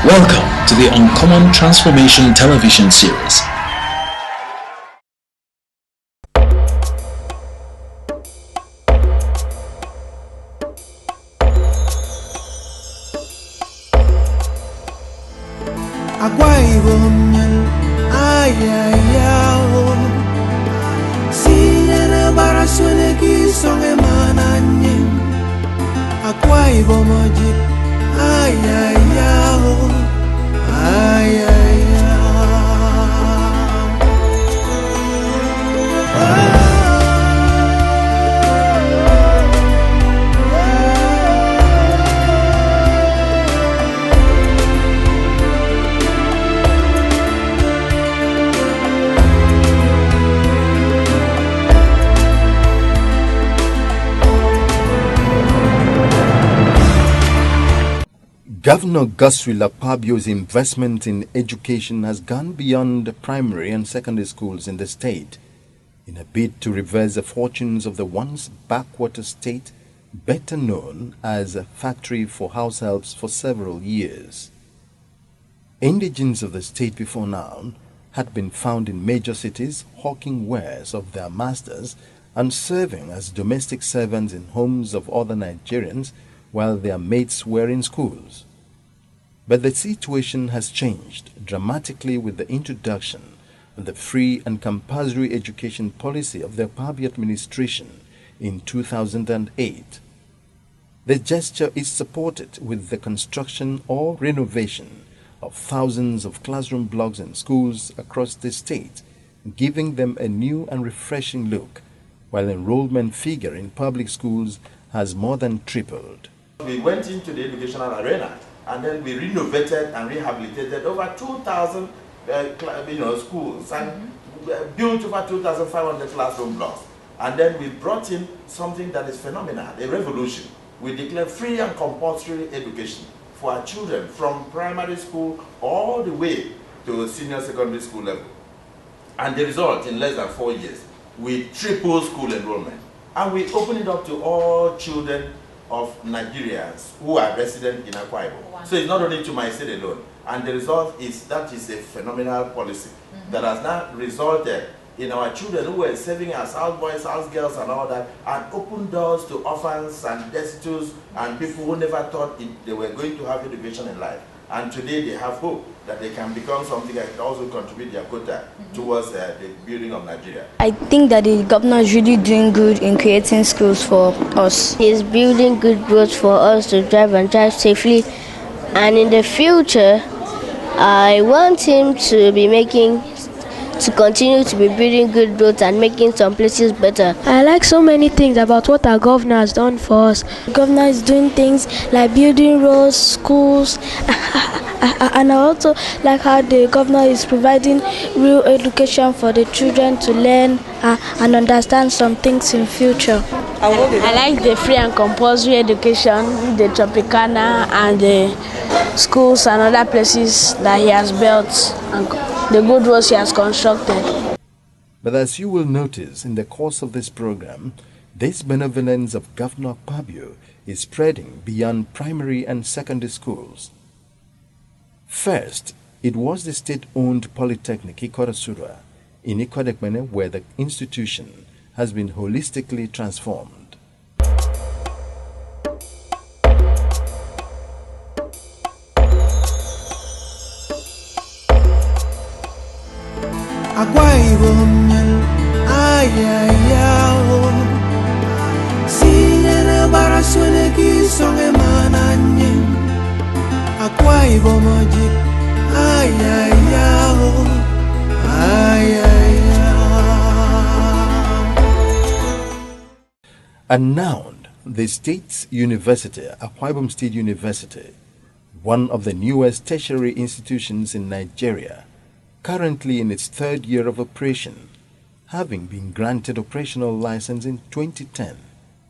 Welcome to the Uncommon Transformation television series. Akwa Ibom, ayayao. Siyana barasone ki songe mananye. Akwa Ibom ojit, ayayao, ayayao. Governor Godswill Akpabio's investment in education has gone beyond primary and secondary schools in the state in a bid to reverse the fortunes of the once backwater state, better known as a factory for house helps for several years. Indigents of the state before now had been found in major cities hawking wares of their masters and serving as domestic servants in homes of other Nigerians while their mates were in schools. But the situation has changed dramatically with the introduction of the free and compulsory education policy of the Akpabio administration in 2008. The gesture is supported with the construction or renovation of thousands of classroom blocks in schools across the state, giving them a new and refreshing look, while enrollment figure in public schools has more than tripled. We went into the educational arena and then we renovated and rehabilitated over 2,000 schools and built over 2,500 classroom blocks. And then we brought in something that is phenomenal, a revolution. We declared free and compulsory education for our children from primary school all the way to senior secondary school level. And the result, in less than 4 years, we tripled school enrollment. And we opened it up to all children of Nigerians who are resident in Akwa Ibom. Wow. So it's not only to my state alone. And the result is that is a phenomenal policy that has now resulted in our children who were serving as house boys, house girls and all that, and opened doors to orphans and destitutes and people who never thought they were going to have education in life. And today they have hope that they can become something that can also contribute their quota towards the building of Nigeria. I think that the governor is really doing good in creating schools for us. He's building good roads for us to drive and drive safely. And in the future, I want him to continue to be building good roads and making some places better. I like so many things about what our governor has done for us. The governor is doing things like building roads, schools, and I also like how the governor is providing real education for the children to learn and understand some things in future. I like the free and compulsory education, the Tropicana and the schools and other places that he has built and the good roads he has constructed. But as you will notice in the course of this program, this benevolence of Governor Akpabio is spreading beyond primary and secondary schools. First, it was the state-owned Polytechnic Ikorasura in Ikodekmene where the institution has been holistically transformed. Akwa Ibom, ayayao. Siyana barasone ki songe mananye. Akwa Ibom ojit, ayayao, ayayao. And now, the state's university, Akwa Ibom State University, one of the newest tertiary institutions in Nigeria, currently in its third year of operation, having been granted operational license in 2010.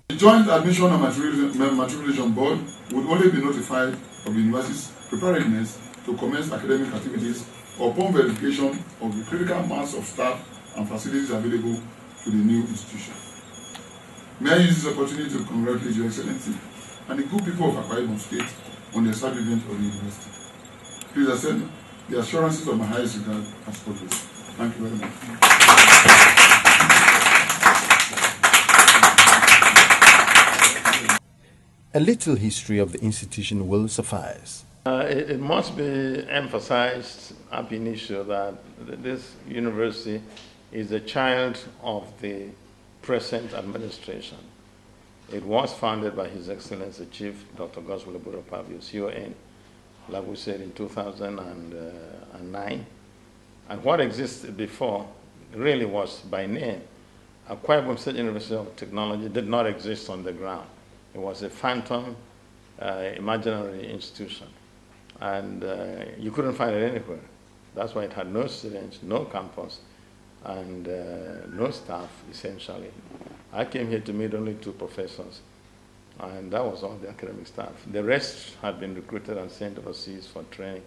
The Joint Admission and Matriculation Board would only be notified of the university's preparedness to commence academic activities upon verification of the critical mass of staff and facilities available to the new institution. May I use this opportunity to congratulate Your Excellency and the good people of Akwa Ibom State on the establishment of the university. Please accept the assurances of my highest regard as follows. Thank you very much. A little history of the institution will suffice. It must be emphasized ab initio that this university is a child of the present administration. It was founded by His Excellency Chief Dr. Godswill Pabio, CON, like we said, in 2009. And what existed before really was by name. Akwa Ibom State University of Technology did not exist on the ground. It was a phantom, imaginary institution. And you couldn't find it anywhere. That's why it had no students, no campus, and no staff, essentially. I came here to meet only 2 professors, and that was all the academic staff. The rest had been recruited and sent overseas for training.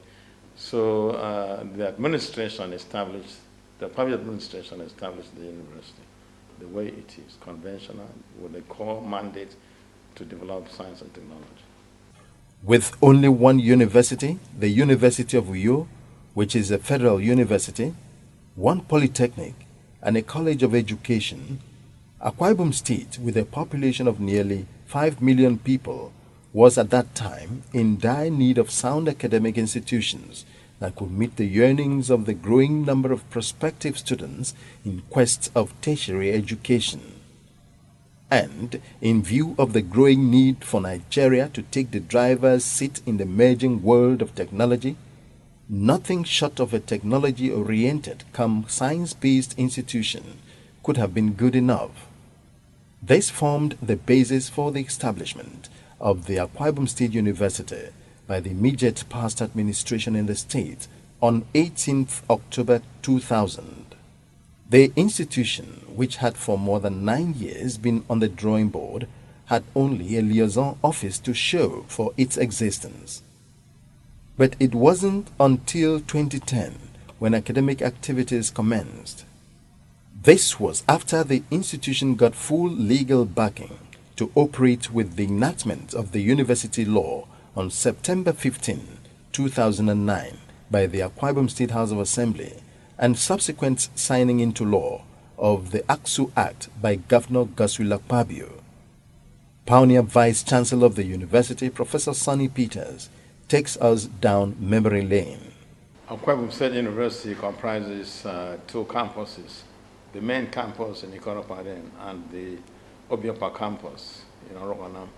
So the administration established, the public administration established the university the way it is, conventional, with a core mandate to develop science and technology. With only one university, the University of Uyo, which is a federal university, one polytechnic, and a college of education, Akwa Ibom State, with a population of nearly 5 million people, was at that time in dire need of sound academic institutions that could meet the yearnings of the growing number of prospective students in quest of tertiary education. And in view of the growing need for Nigeria to take the driver's seat in the emerging world of technology, nothing short of a technology-oriented, science-based institution could have been good enough. This formed the basis for the establishment of the Akwa Ibom State University by the immediate past administration in the state on 18th October 2000. The institution, which had for more than 9 years been on the drawing board, had only a liaison office to show for its existence. But it wasn't until 2010 when academic activities commenced. This was after the institution got full legal backing to operate with the enactment of the university law on September 15, 2009 by the Akwa Ibom State House of Assembly, and subsequent signing into law of the AKSU Act by Governor Godswill Pabio. Pioneer Vice Chancellor of the University, Professor Sonny Peters, takes us down memory lane. Akwa Ibom State University comprises 2 campuses, the main campus in Ikoropaden and the Obiopa campus in Orowanam.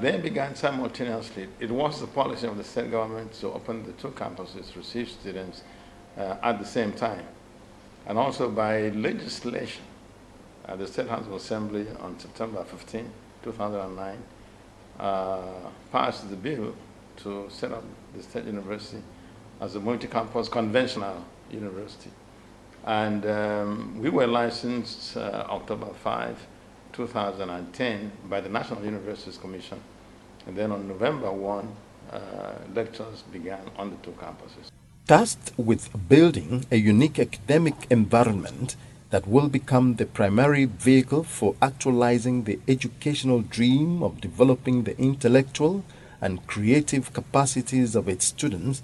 They began simultaneously. It was the policy of the state government to open the 2 campuses to receive students at the same time. And also by legislation, the State House of Assembly on September 15, 2009, passed the bill to set up the State University as a multi-campus conventional university. And we were licensed October 5, 2010 by the National Universities Commission. And then on November 1, lectures began on the 2 campuses. Tasked with building a unique academic environment that will become the primary vehicle for actualizing the educational dream of developing the intellectual and creative capacities of its students,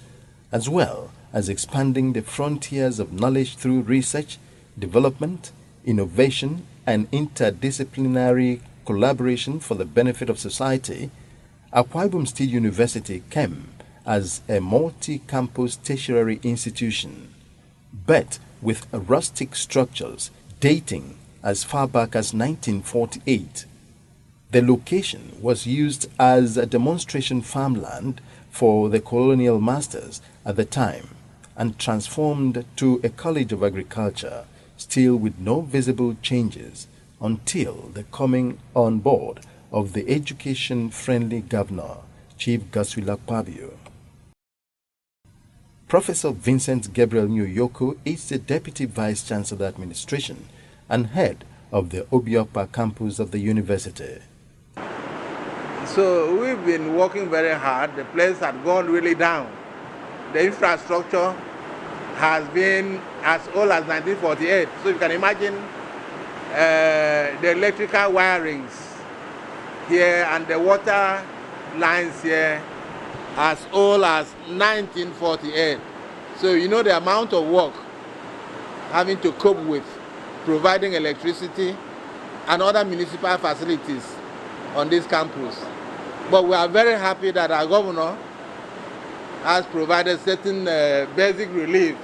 as well as expanding the frontiers of knowledge through research, development, innovation, and interdisciplinary collaboration for the benefit of society, Akwa Ibom State University came as a multi-campus tertiary institution, but with rustic structures dating as far back as 1948. The location was used as a demonstration farmland for the colonial masters at the time and transformed to a college of agriculture, still with no visible changes until the coming on board of the education-friendly governor, Chief Godswill Pabio. Professor Vincent Gabriel Nyuyoko is the Deputy Vice Chancellor of Administration and head of the Obiopa campus of the university. So we've been working very hard. The place had gone really down. The infrastructure has been as old as 1948. So you can imagine the electrical wirings here and the water lines here as old as 1948. So you know the amount of work having to cope with providing electricity and other municipal facilities on this campus. But we are very happy that our governor has provided certain basic relief.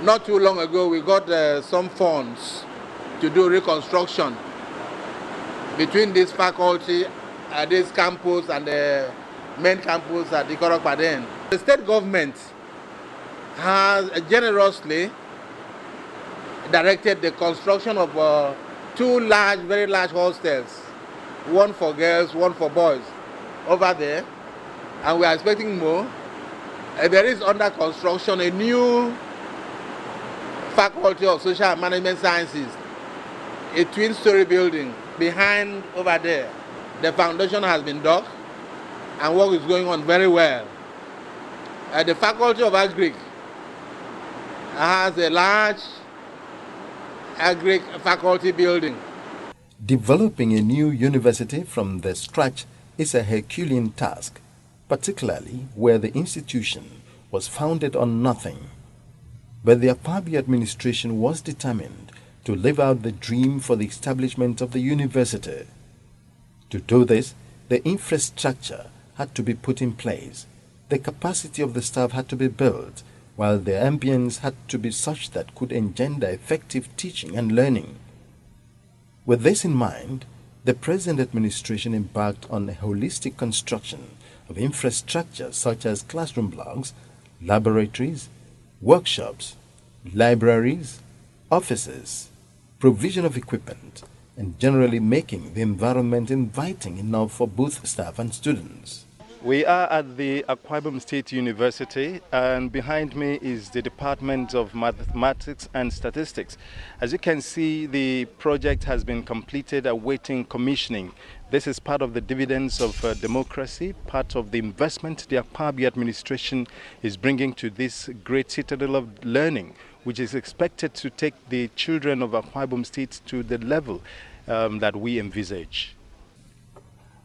Not too long ago, we got some funds to do reconstruction between this faculty, this campus, and the main campus at Ikorokpaden. The state government has generously directed the construction of two very large hostels, one for girls, one for boys, over there, and we are expecting more. There is under construction a new Faculty of Social and Management Sciences, a twin-story building behind over there. The foundation has been dug and work is going on very well. The Faculty of Agric has a large Agric faculty building. Developing a new university from the scratch is a Herculean task, particularly where the institution was founded on nothing. But the Akwa administration was determined to live out the dream for the establishment of the university. To do this, the infrastructure had to be put in place, the capacity of the staff had to be built, while the ambience had to be such that could engender effective teaching and learning. With this in mind, the present administration embarked on a holistic construction of infrastructure such as classroom blocks, laboratories, workshops, libraries, offices, provision of equipment, and generally making the environment inviting enough for both staff and students. We are at the Akwa Ibom State University, and behind me is the Department of Mathematics and Statistics. As you can see, the project has been completed, awaiting commissioning. This is part of the dividends of democracy, part of the investment the Akwa administration is bringing to this great citadel of learning, which is expected to take the children of Akwa Ibom State to the level that we envisage.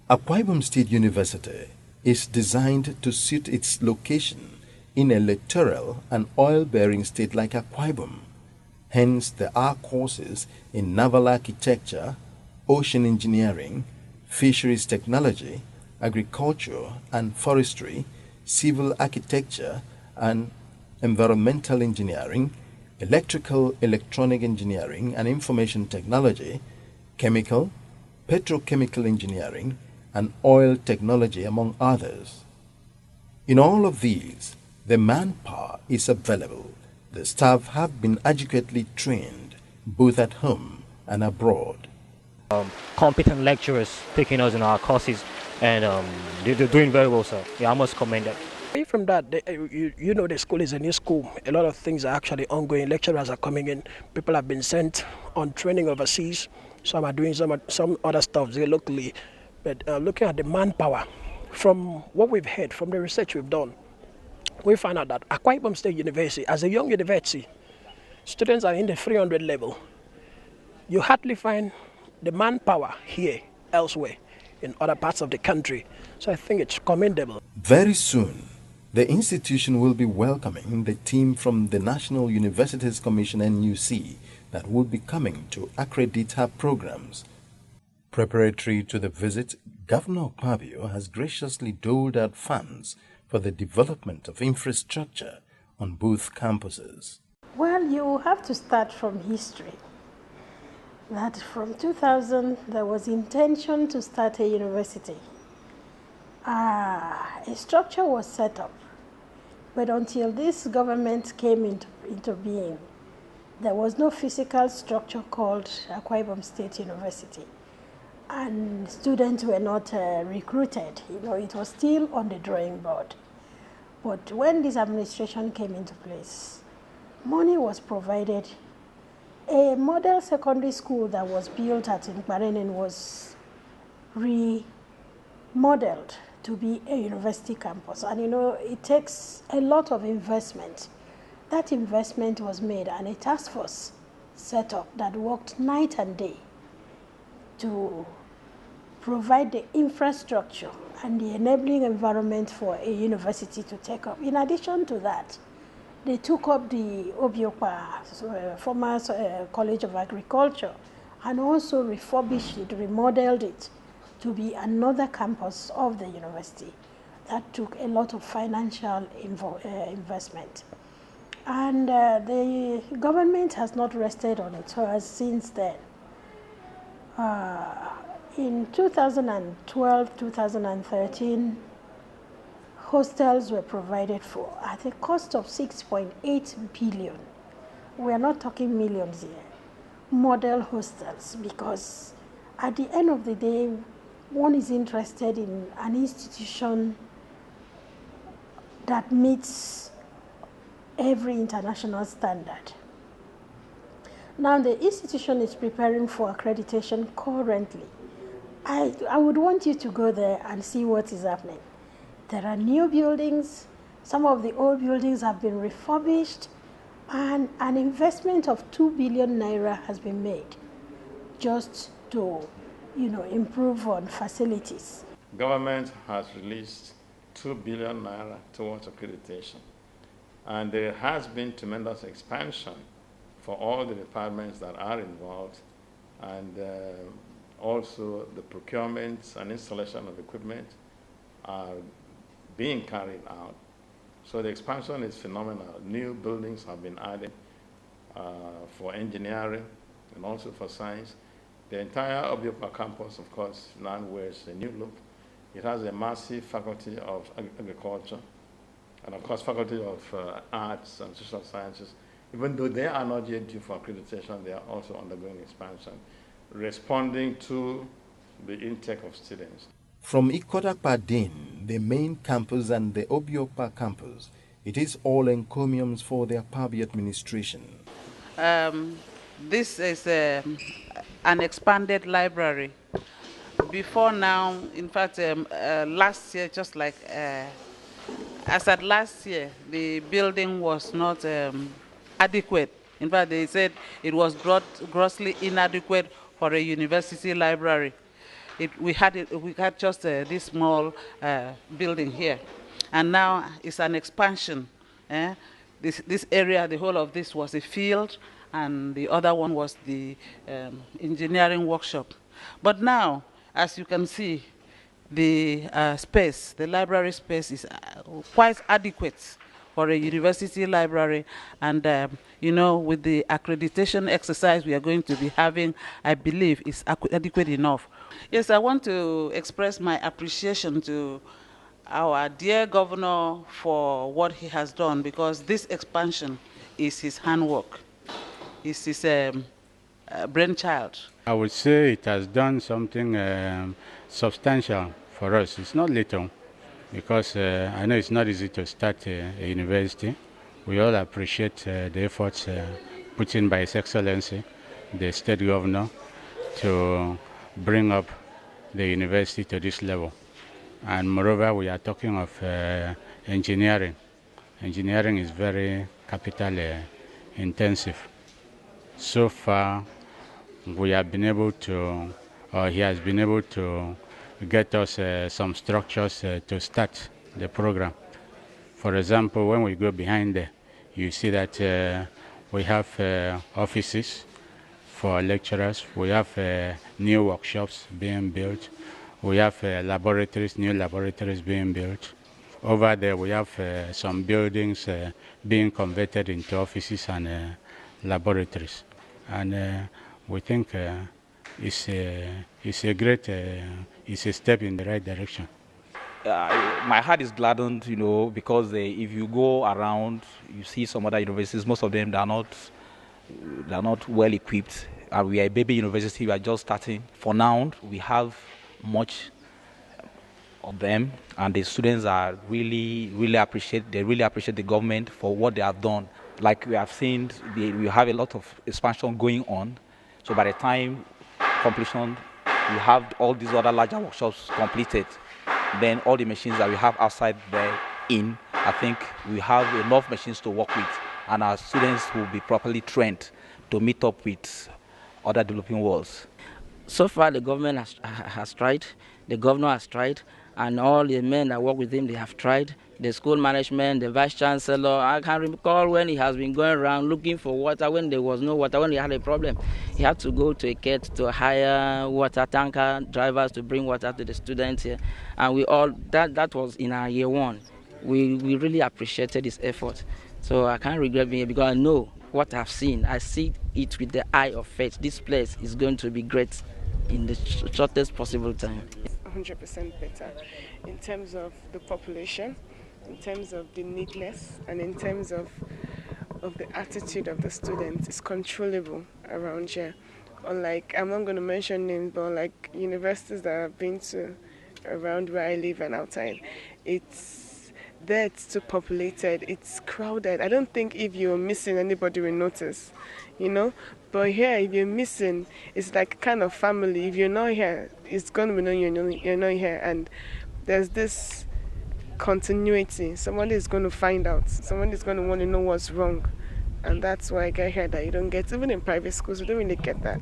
Akwa Ibom State University is designed to suit its location in a littoral and oil-bearing state like Akwa Ibom. Hence, there are courses in naval architecture, ocean engineering, fisheries technology, agriculture and forestry, civil architecture and environmental engineering, electrical electronic engineering and information technology, chemical, petrochemical engineering, and oil technology, among others. In all of these, the manpower is available. The staff have been adequately trained, both at home and abroad. Competent lecturers taking us in our courses, and they're doing very well, sir. Yeah, I must commend them. From that, you know, the school is a new school. A lot of things are actually ongoing. Lecturers are coming in. People have been sent on training overseas. Some are doing some other stuff there locally. But looking at the manpower, from what we've heard, from the research we've done, we found out that Akwa Ibom State University, as a young university, students are in the 300 level. You hardly find the manpower here elsewhere in other parts of the country. So I think it's commendable. Very soon, the institution will be welcoming the team from the National Universities Commission NUC that will be coming to accredit her programs. Preparatory to the visit, Governor Akpabio has graciously doled out funds for the development of infrastructure on both campuses. Well, you have to start from history. That from 2000, there was intention to start a university. A structure was set up, but until this government came into being, there was no physical structure called Akwa Ibom State University. And students were not recruited. You know, it was still on the drawing board. But when this administration came into place, money was provided. A model secondary school that was built at Nkbarenen was remodeled to be a university campus. And you know, it takes a lot of investment. That investment was made, and a task force set up that worked night and day to provide the infrastructure and the enabling environment for a university to take up. In addition to that, they took up the Obiopa, former College of Agriculture, and also refurbished it, remodeled it to be another campus of the university. That took a lot of financial investment. And the government has not rested on its horse since then. In 2012, 2013, hostels were provided for at a cost of 6.8 billion. We are not talking millions here. Model hostels, because at the end of the day, one is interested in an institution that meets every international standard. Now the institution is preparing for accreditation currently. I would want you to go there and see what is happening. There are new buildings, some of the old buildings have been refurbished, and an investment of 2 billion naira has been made just to, improve on facilities. Government has released 2 billion naira towards accreditation, and there has been tremendous expansion for all the departments that are involved, and also the procurement and installation of equipment are being carried out. So the expansion is phenomenal. New buildings have been added for engineering and also for science. The entire Obiopa campus, of course, now wears a new look. It has a massive faculty of agriculture and, of course, faculty of arts and social sciences. Even though they are not yet due for accreditation, they are also undergoing expansion, responding to the intake of students. From Ikotakpadin, the main campus, and the Obiopa campus, it is all encomiums for the Akpabi administration. This is an expanded library. Before now, in fact, last year, just like as at last year, the building was not adequate. In fact, they said it was grossly inadequate for a university library. We had just this small building here, and now it's an expansion. This area, the whole of this was a field, and the other one was the engineering workshop. But now, as you can see, the space, the library space, is quite adequate for a university library, and with the accreditation exercise we are going to be having, I believe it's adequate enough. Yes, I want to express my appreciation to our dear governor for what he has done, because this expansion is his handwork. It's his brainchild. I would say it has done something substantial for us. It's not little, because I know it's not easy to start a university. We all appreciate the efforts put in by His Excellency, the State Governor, to bring up the university to this level. And moreover, we are talking of engineering. Engineering is very capital intensive. So far, we have been able to, or he has been able to get us some structures to start the program. For example, when we go behind there, you see that we have offices for lecturers. We have new workshops being built. We have laboratories, new laboratories being built. Over there, we have some buildings being converted into offices and laboratories. And we think it's a great, it's a step in the right direction. My heart is gladdened, because if you go around, you see some other universities. Most of them they're not well equipped. And we are a baby university. We are just starting. For now, we have much of them, and the students are really appreciate. They really appreciate the government for what they have done. Like we have seen, we have a lot of expansion going on. So by the time completion, we have all these other larger workshops completed. Then all the machines that we have outside there I think we have enough machines to work with, and our students will be properly trained to meet up with other developing worlds. So far, the government has tried, the governor has tried, and all the men that work with him, they have tried. The school management, the vice chancellor, I can recall when he has been going around looking for water when there was no water, when he had a problem. He had to go to a Eket to hire water tanker drivers to bring water to the students here. And that was in our year one. We really appreciated his effort. So I can't regret being here because I know what I've seen. I see it with the eye of faith. This place is going to be great in the shortest possible time. 100% better in terms of the population, in terms of the neatness, and in terms of the attitude of the students. It's controllable around here. Unlike, I'm not going to mention names, but like universities that I've been to around where I live and outside, it's too populated, it's crowded. I don't think if you're missing, anybody will notice, you know. But here, if you're missing, it's like kind of family. If you're not here, it's going to be known you're not here. And there's this continuity. Somebody is going to find out. Somebody is going to want to know what's wrong. And that's why I get here that you don't get. Even in private schools, you don't really get that.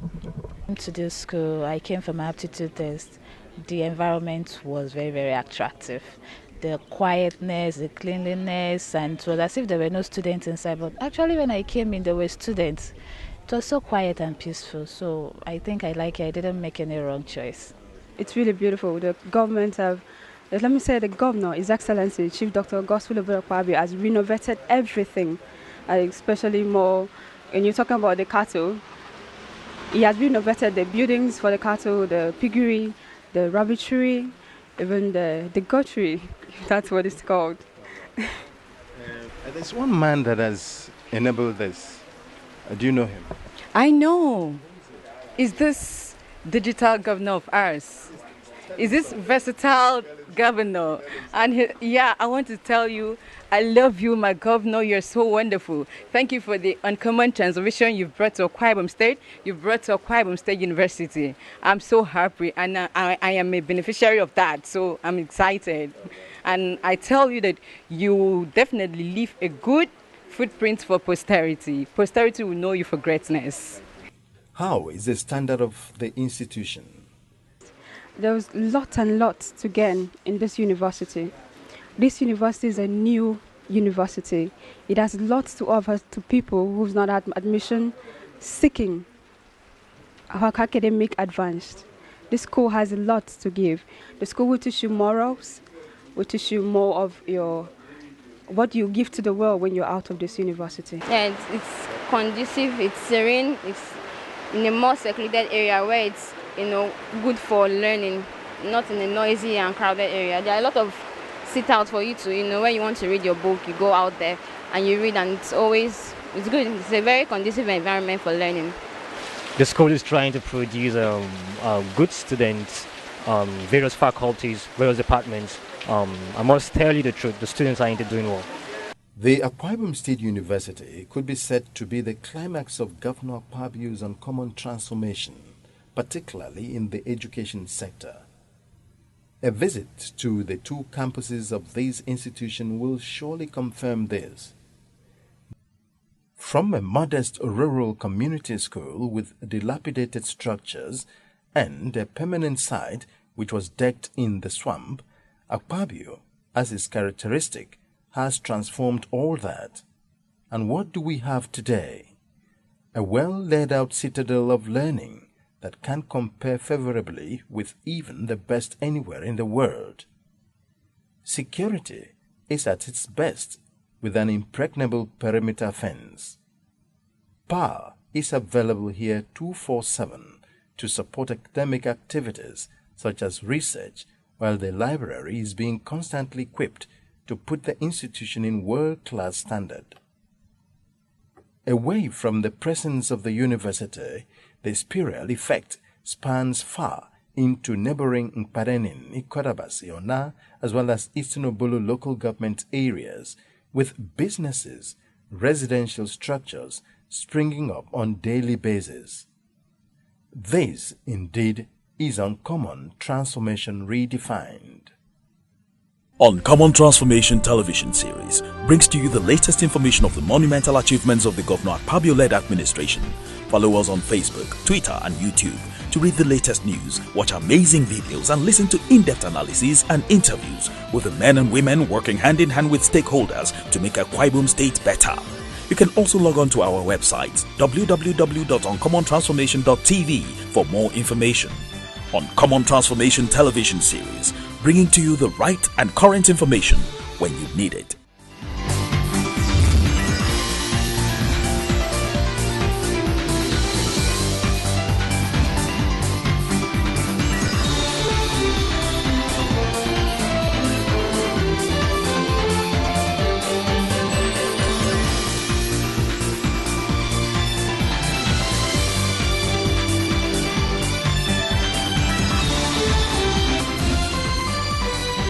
To this school, I came for my aptitude test. The environment was very, very attractive. The quietness, the cleanliness, and it was as if there were no students inside. But actually, when I came in, there were students. It was so quiet and peaceful, so I think I like it. I didn't make any wrong choice. It's really beautiful. The government let me say the governor, His Excellency, Chief Dr. Godswill Akwa Ibom, has renovated everything, especially more, when you're talking about the cattle, he has renovated the buildings for the cattle, the piggery, the rabbitry, even the goatry, that's what it's called. There's one man that has enabled this. Do you know him? I know. Is this digital governor of ours? Is this versatile governor? And I want to tell you, I love you, my governor. You're so wonderful. Thank you for the uncommon transformation you've brought to Akwa Ibom State. You've brought to Akwa Ibom State University. I'm so happy, and I am a beneficiary of that, so I'm excited. And I tell you that you definitely leave a good footprint for posterity. Posterity will know you for greatness. How is the standard of the institution? There's lots and lots to gain in this university. This university is a new university. It has lots to offer to people who's not had admission seeking academic advanced. This school has a lot to give. The school will teach you morals, will teach you more of what you give to the world when you're out of this university. Yeah, it's conducive, it's serene, it's in a more secluded area where it's good for learning, not in a noisy and crowded area. There are a lot of sit-outs for you to, when you want to read your book, you go out there and you read, and it's good. It's a very conducive environment for learning. The school is trying to produce good students, various faculties, various departments. I must tell you the truth, the students are into doing well. The Akwa Ibom State University could be said to be the climax of Governor Akwa Ibom's uncommon transformation, particularly in the education sector. A visit to the two campuses of this institution will surely confirm this. From a modest rural community school with dilapidated structures and a permanent site which was decked in the swamp, Akwa Ibom, as is characteristic, has transformed all that. And what do we have today? A well-laid-out citadel of learning that can compare favorably with even the best anywhere in the world. Security is at its best with an impregnable perimeter fence. Power is available here 24/7 to support academic activities such as research, while the library is being constantly equipped to put the institution in world-class standard. Away from the presence of the university, the spiral effect spans far into neighboring Nkparenin, Ikorabasi, Ona, as well as Eastern Obolo local government areas, with businesses, residential structures springing up on daily basis. This, indeed, is Uncommon Transformation Redefined. Uncommon Transformation television series brings to you the latest information of the monumental achievements of the Governor Akwa Ibom-led administration, Follow us on Facebook, Twitter, and YouTube to read the latest news, watch amazing videos, and listen to in-depth analysis and interviews with the men and women working hand in hand with stakeholders to make Akwa Ibom State better. You can also log on to our website www.uncommontransformation.tv for more information. Uncommon Transformation Television Series, bringing to you the right and current information when you need it.